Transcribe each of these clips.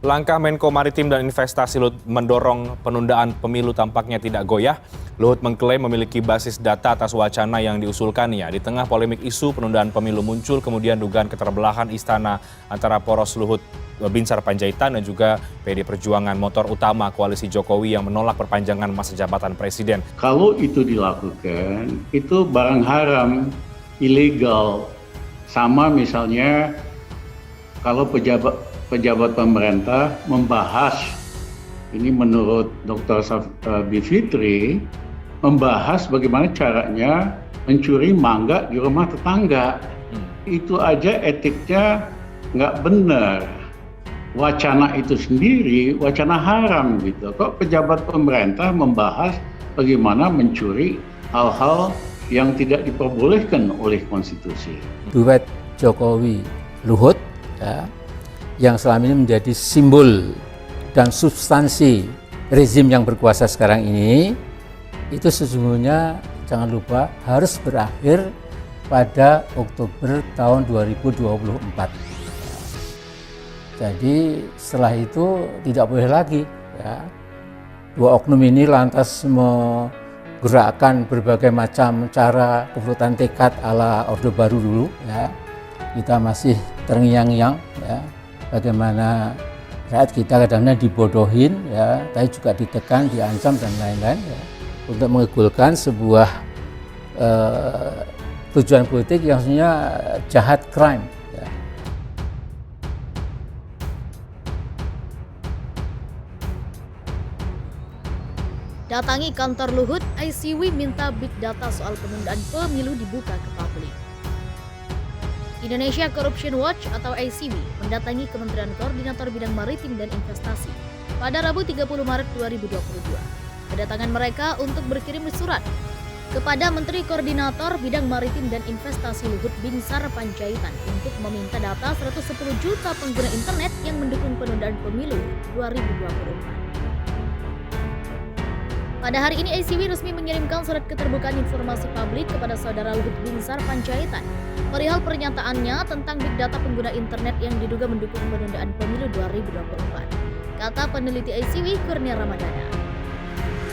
Langkah Menko Maritim dan Investasi Luhut mendorong penundaan pemilu tampaknya tidak goyah. Luhut mengklaim memiliki basis data atas wacana yang diusulkannya. Di tengah polemik isu penundaan pemilu muncul kemudian dugaan keterbelahan istana antara poros Luhut Binsar Panjaitan dan juga PD Perjuangan, motor utama koalisi Jokowi yang menolak perpanjangan masa jabatan presiden. Kalau itu dilakukan, itu barang haram, ilegal. Sama misalnya kalau pejabat pemerintah membahas, ini menurut Dr. Bivitri, membahas bagaimana caranya mencuri mangga di rumah tetangga. Itu aja etiknya nggak benar. Wacana itu sendiri, wacana haram gitu. Kok pejabat pemerintah membahas bagaimana mencuri hal-hal yang tidak diperbolehkan oleh konstitusi. Duet Jokowi Luhut ya, yang selama ini menjadi simbol dan substansi rezim yang berkuasa sekarang ini, itu sesungguhnya jangan lupa harus berakhir pada Oktober tahun 2024. Jadi setelah itu tidak boleh lagi ya, dua oknum ini lantas menggerakkan berbagai macam cara keputusan tekad ala Orde Baru dulu ya. Kita masih terngiang-ngiang ya, bagaimana rakyat kita kadang-kadang dibodohin ya, tapi juga ditekan, diancam dan lain-lain ya, untuk mengegulkan sebuah tujuan politik yang sebenarnya jahat, crime ya. Datangi kantor Luhut, ICW minta big data soal penundaan pemilu dibuka ke publik. Indonesia Corruption Watch atau ICW mendatangi Kementerian Koordinator Bidang Maritim dan Investasi pada Rabu 30 Maret 2022. Kedatangan mereka untuk berkirim surat kepada Menteri Koordinator Bidang Maritim dan Investasi Luhut Binsar Panjaitan untuk meminta data 110 juta pengguna internet yang mendukung penundaan pemilu 2024. Pada hari ini ICW resmi mengirimkan surat keterbukaan informasi publik kepada saudara Luhut Binsar Panjaitan perihal pernyataannya tentang big data pengguna internet yang diduga mendukung penundaan pemilu 2024, kata peneliti ICW Kurnia Ramadana.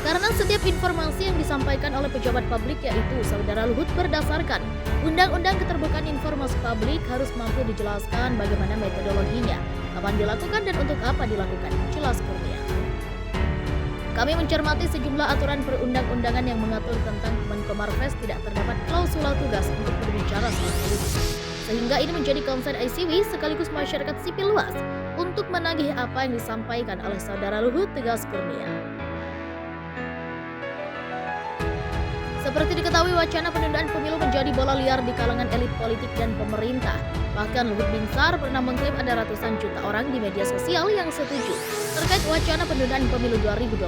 Karena setiap informasi yang disampaikan oleh pejabat publik yaitu saudara Luhut berdasarkan Undang-Undang Keterbukaan Informasi Publik harus mampu dijelaskan bagaimana metodologinya, kapan dilakukan dan untuk apa dilakukan, jelas Kurnia. Kami mencermati sejumlah aturan perundang-undangan yang mengatur tentang Menkomarves tidak terdapat klausula tugas untuk berbicara soal politik. Sehingga ini menjadi konsen ICW sekaligus masyarakat sipil luas untuk menagih apa yang disampaikan oleh saudara Luhut, tegas Kurnia. Seperti diketahui, wacana penundaan pemilu menjadi bola liar di kalangan elit politik dan pemerintah. Bahkan Luhut Binsar pernah mengklaim ada ratusan juta orang di media sosial yang setuju terkait wacana penundaan pemilu 2024.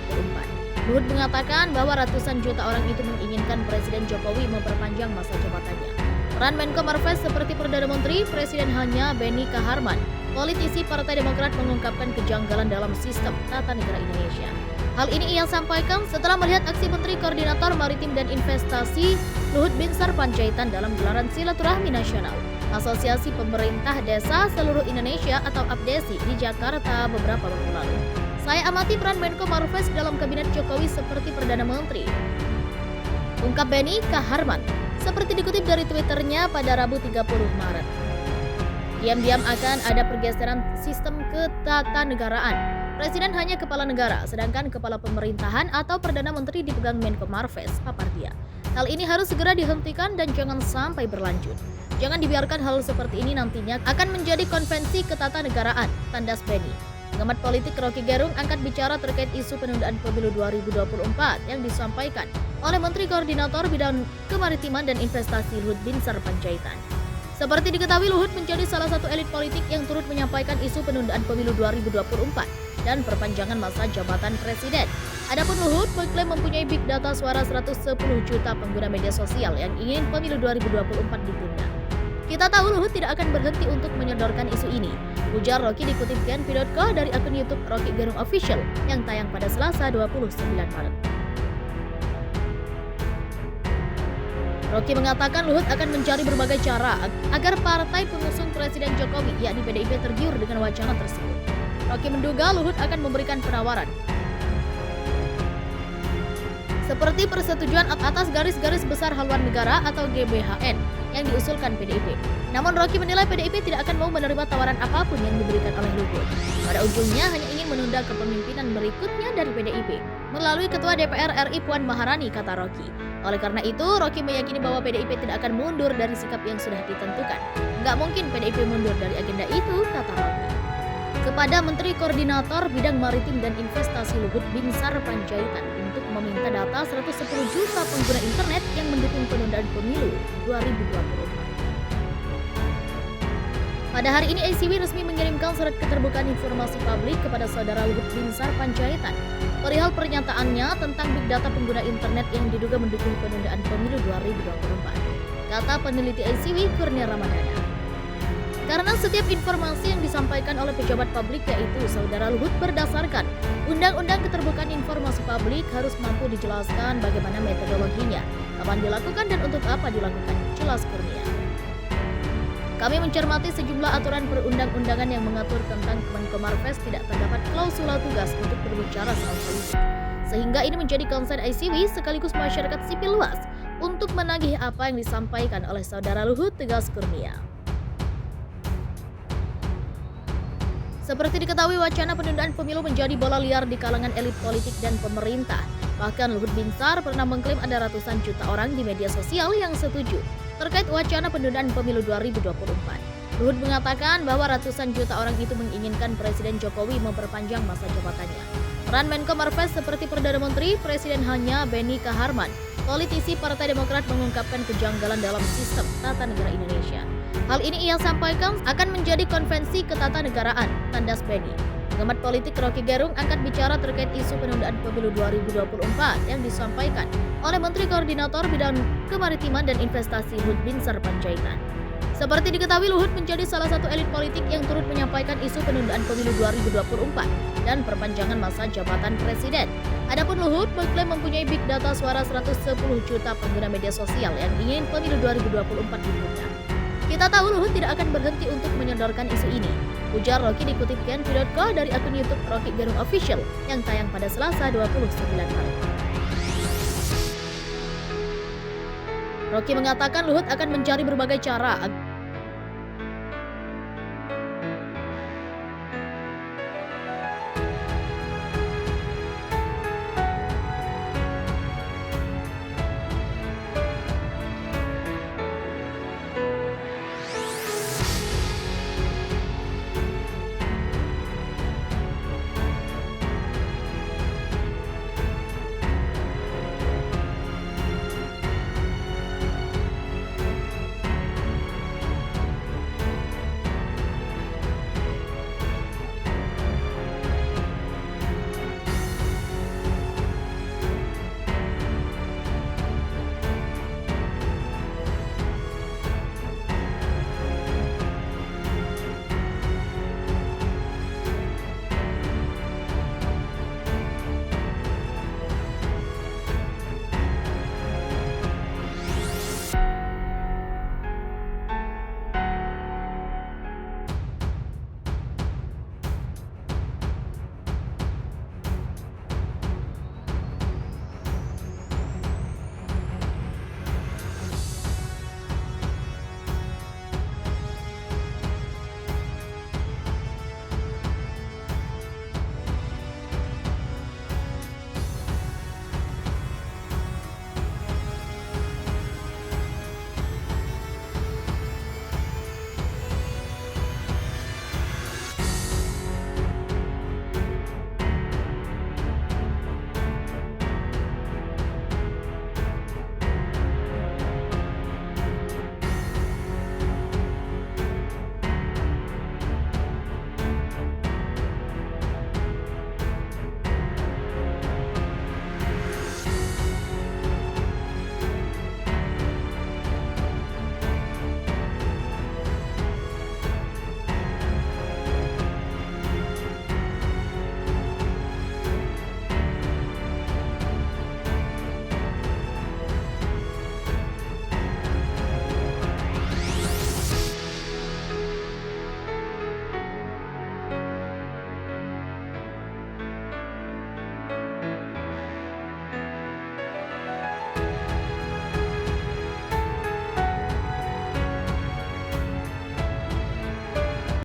Luhut mengatakan bahwa ratusan juta orang itu menginginkan Presiden Jokowi memperpanjang masa jabatannya. Peran Menko Marves seperti Perdana Menteri, Presiden hanya Benny Kaharman, politisi Partai Demokrat mengungkapkan kejanggalan dalam sistem tata negara Indonesia. Hal ini ia sampaikan setelah melihat aksi Menteri Koordinator Maritim dan Investasi Luhut Binsar Panjaitan dalam gelaran silaturahmi nasional Asosiasi Pemerintah Desa Seluruh Indonesia atau APDESI di Jakarta beberapa waktu lalu. Saya amati peran Menko Marves dalam kabinet Jokowi seperti Perdana Menteri, ungkap Benny Kaharman, seperti dikutip dari Twitternya pada Rabu 30 Maret. Diam-diam akan ada pergeseran sistem ketatanegaraan. Presiden hanya kepala negara, sedangkan kepala pemerintahan atau Perdana Menteri dipegang Menko Marves, papar dia. Hal ini harus segera dihentikan dan jangan sampai berlanjut. Jangan dibiarkan hal seperti ini nantinya akan menjadi konvensi ketatanegaraan, tandas Benny. Pengamat politik Rocky Gerung angkat bicara terkait isu penundaan pemilu 2024 yang disampaikan oleh Menteri Koordinator Bidang Kemaritiman dan Investasi Luhut Binsar Panjaitan. Seperti diketahui, Luhut menjadi salah satu elit politik yang turut menyampaikan isu penundaan pemilu 2024 dan perpanjangan masa jabatan presiden. Adapun Luhut mengklaim mempunyai big data suara 110 juta pengguna media sosial yang ingin pemilu 2024 ditunda. Kita tahu Luhut tidak akan berhenti untuk menyodorkan isu ini, ujar Rocky dikutip Genpi.co dari akun YouTube Rocky Gerung Official yang tayang pada Selasa 29 Maret. Rocky mengatakan Luhut akan mencari berbagai cara agar partai pengusung Presiden Jokowi yakni PDIP tergiur dengan wacana tersebut. Rocky menduga Luhut akan memberikan penawaran seperti persetujuan atas garis-garis besar haluan negara atau GBHN yang diusulkan PDIP. Namun Rocky menilai PDIP tidak akan mau menerima tawaran apapun yang diberikan oleh Luhut. Pada ujungnya hanya ingin menunda kepemimpinan berikutnya dari PDIP melalui Ketua DPR RI Puan Maharani, kata Rocky. Oleh karena itu, Rocky meyakini bahwa PDIP tidak akan mundur dari sikap yang sudah ditentukan. Nggak mungkin PDIP mundur dari agenda itu, kata Rocky. Kepada Menteri Koordinator Bidang Maritim dan Investasi Luhut Binsar Panjaitan untuk meminta data 110 juta pengguna internet yang mendukung penundaan pemilu 2024. Pada hari ini ICW resmi mengirimkan surat keterbukaan informasi publik kepada Saudara Luhut Binsar Panjaitan perihal pernyataannya tentang big data pengguna internet yang diduga mendukung penundaan pemilu 2024, kata peneliti ICW Kurnia Ramadana. Karena setiap informasi yang disampaikan oleh pejabat publik yaitu Saudara Luhut berdasarkan Undang-Undang Keterbukaan Informasi Publik harus mampu dijelaskan bagaimana metodologinya, kapan dilakukan dan untuk apa dilakukan, jelas Kurnia. Kami mencermati sejumlah aturan perundang-undangan yang mengatur tentang Kemenkomarves tidak terdapat klausula tugas untuk berbicara soal politik. Sehingga ini menjadi konsen ICW sekaligus masyarakat sipil luas untuk menagih apa yang disampaikan oleh Saudara Luhut, tegas Kurnia. Seperti diketahui, wacana penundaan pemilu menjadi bola liar di kalangan elit politik dan pemerintah. Bahkan Luhut Binsar pernah mengklaim ada ratusan juta orang di media sosial yang setuju terkait wacana penundaan pemilu 2024. Luhut mengatakan bahwa ratusan juta orang itu menginginkan Presiden Jokowi memperpanjang masa jabatannya. Peran Menko Marves seperti Perdana Menteri, Presiden hanya Benny Kaharman, politisi Partai Demokrat mengungkapkan kejanggalan dalam sistem tata negara Indonesia. Hal ini ia sampaikan akan menjadi konvensi ketatanegaraan, tandas Benny. Pengamat politik Rocky Gerung angkat bicara terkait isu penundaan pemilu 2024 yang disampaikan oleh Menteri Koordinator Bidang Kemaritiman dan Investasi Luhut Binsar Panjaitan. Seperti diketahui, Luhut menjadi salah satu elit politik yang turut menyampaikan isu penundaan pemilu 2024 dan perpanjangan masa jabatan presiden. Adapun Luhut mengklaim mempunyai big data suara 110 juta pengguna media sosial yang ingin pemilu 2024 ditunda. Kita tahu Luhut tidak akan berhenti untuk menyodorkan isu ini, ujar Rocky dikutip Kenpi.co dari akun YouTube Rocky Gerung Official yang tayang pada Selasa 29 Maret. Rocky mengatakan Luhut akan mencari berbagai cara